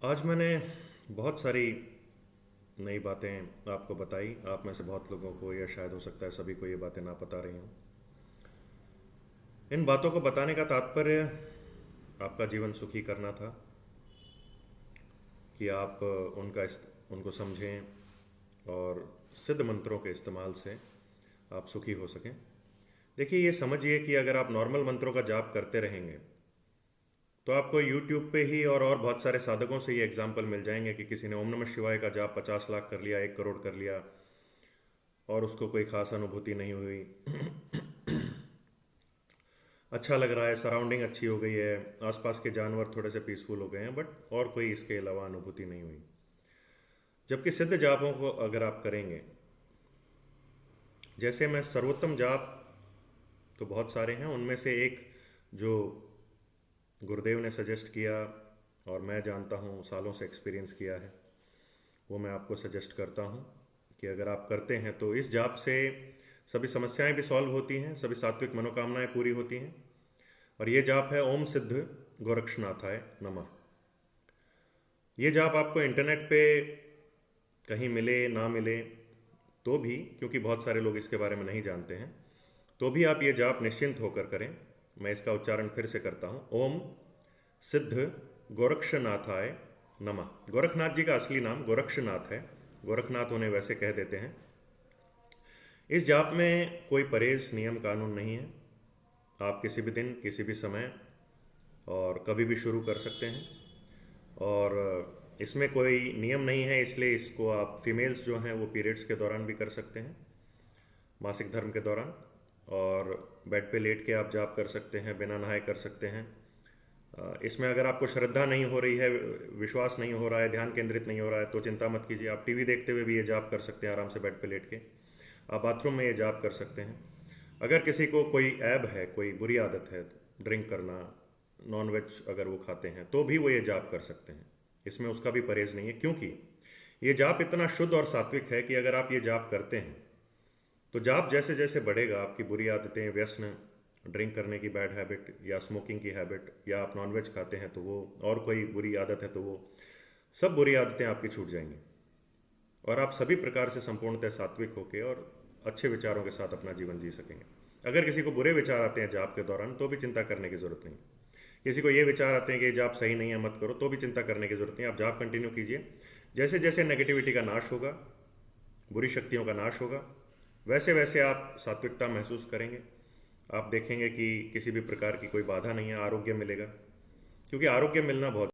आज मैंने बहुत सारी नई बातें आपको बताई। आप में से बहुत लोगों को, या शायद हो सकता है सभी को, ये बातें ना पता रही हों। इन बातों को बताने का तात्पर्य आपका जीवन सुखी करना था, कि आप उनको समझें और सिद्ध मंत्रों के इस्तेमाल से आप सुखी हो सकें। देखिए, ये समझिए कि अगर आप नॉर्मल मंत्रों का जाप करते रहेंगे तो आपको यूट्यूब पे ही और बहुत सारे साधकों से ये एग्जाम्पल मिल जाएंगे कि किसी ने ओम नमः शिवाय का जाप 50 लाख कर लिया, 1 करोड़ कर लिया, और उसको कोई खास अनुभूति नहीं हुई। अच्छा लग रहा है, सराउंडिंग अच्छी हो गई है, आसपास के जानवर थोड़े से पीसफुल हो गए हैं, बट और कोई इसके अलावा अनुभूति नहीं हुई। जबकि सिद्ध जापों को अगर आप करेंगे, जैसे मैं सर्वोत्तम जाप तो बहुत सारे हैं, उनमें से एक जो गुरुदेव ने सजेस्ट किया और मैं जानता हूँ, सालों से एक्सपीरियंस किया है, वो मैं आपको सजेस्ट करता हूँ कि अगर आप करते हैं तो इस जाप से सभी समस्याएं भी सॉल्व होती हैं, सभी सात्विक मनोकामनाएं पूरी होती हैं। और ये जाप है ओम सिद्ध गोरक्षनाथाय नमः। ये जाप आपको इंटरनेट पे कहीं मिले ना मिले तो भी, क्योंकि बहुत सारे लोग इसके बारे में नहीं जानते हैं, तो भी आप ये जाप निश्चिंत होकर करें। मैं इसका उच्चारण फिर से करता हूँ। ओम सिद्ध गोरक्षनाथाय नमः। गोरखनाथ जी का असली नाम गोरक्षनाथ है, गोरखनाथ उन्हें वैसे कह देते हैं। इस जाप में कोई परहेज नियम कानून नहीं है। आप किसी भी दिन, किसी भी समय और कभी भी शुरू कर सकते हैं। और इसमें कोई नियम नहीं है, इसलिए इसको आप फीमेल्स जो हैं वो पीरियड्स के दौरान भी कर सकते हैं, मासिक धर्म के दौरान। और बेड पे लेट के आप जाप कर सकते हैं, बिना नहाए कर सकते हैं। इसमें अगर आपको श्रद्धा नहीं हो रही है, विश्वास नहीं हो रहा है, ध्यान केंद्रित नहीं हो रहा है, तो चिंता मत कीजिए। आप टीवी देखते हुए भी ये जाप कर सकते हैं, आराम से बेड पे लेट के। आप बाथरूम में ये जाप कर सकते हैं। अगर किसी को कोई ऐब है, कोई बुरी आदत है, ड्रिंक करना, नॉन वेज अगर वो खाते हैं, तो भी वो ये जाप कर सकते हैं। इसमें उसका भी परहेज नहीं है, क्योंकि ये जाप इतना शुद्ध और सात्विक है कि अगर आप ये जाप करते हैं तो जाप जैसे जैसे बढ़ेगा, आपकी बुरी आदतें, व्यसन, ड्रिंक करने की बैड हैबिट, या स्मोकिंग की हैबिट, या आप नॉनवेज खाते हैं तो वो, और कोई बुरी आदत है तो वो, सब बुरी आदतें आपकी छूट जाएंगी। और आप सभी प्रकार से संपूर्णतः सात्विक होकर और अच्छे विचारों के साथ अपना जीवन जी सकेंगे। अगर किसी को बुरे विचार आते हैं जाप के दौरान, तो भी चिंता करने की ज़रूरत नहीं। किसी को ये विचार आते हैं कि ये जाप सही नहीं है, मत करो, तो भी चिंता करने की ज़रूरत नहीं। आप जाप कंटिन्यू कीजिए। जैसे जैसे नेगेटिविटी का नाश होगा, बुरी शक्तियों का नाश होगा, वैसे वैसे आप सात्विकता महसूस करेंगे। आप देखेंगे कि किसी भी प्रकार की कोई बाधा नहीं है, आरोग्य मिलेगा। क्योंकि आरोग्य मिलना बहुत